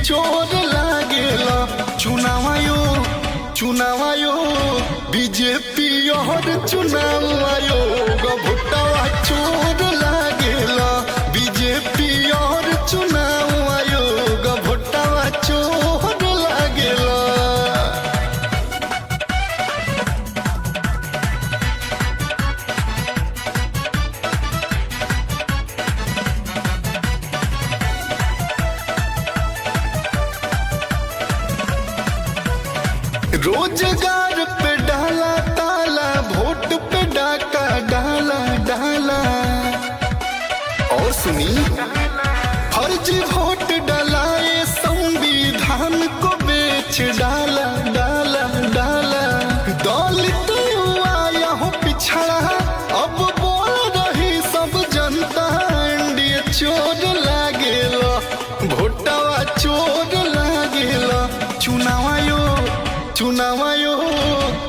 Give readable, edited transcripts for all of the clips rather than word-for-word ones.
चोर लागेला। चुनाव आयोग बीजेपी और चुनाव आयोग भोटवा चोर लागेला। बीजेपी और चुनाव आयोग भोटवा चोर लागेला। रोजगार पे डाला ताला, वोट पे डाका डाला डाला। और सुनी, फर्जी वोट डलाए संविधान को बेच डाला डाला डाला। दलित युवा यहाँ पिछड़ा अब बोल रही सब जनता एनडीए चोर लागेला। भोटवा चोर लागेला। चुनाव आयोग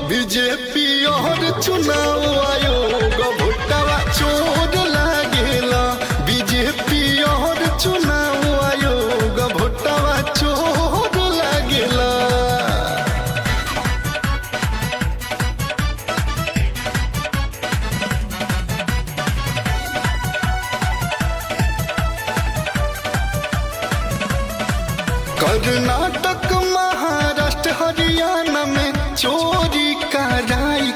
बीजेपी और चुनाव आयोग भोटवा चोर लागेला। बीजेपी और चुनाव आयोग भोटवा चोर लागेला। कर्नाटक महाराष्ट्र हरियाणा में चोरी कराई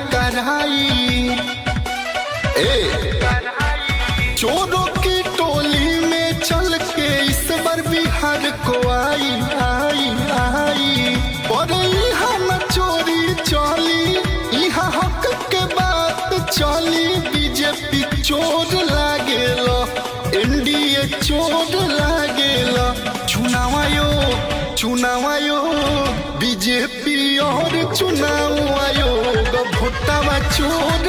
चोरों की टोली में चल के इस बार बिहार को आई और यहाँ न चोरी चली, यहाँ हक के बात चली। बीजेपी चोर लागेला, एनडीए चोर लागेला। चुनाव आयोग बीजेपी और चुनाव आयोग भोटवा चोर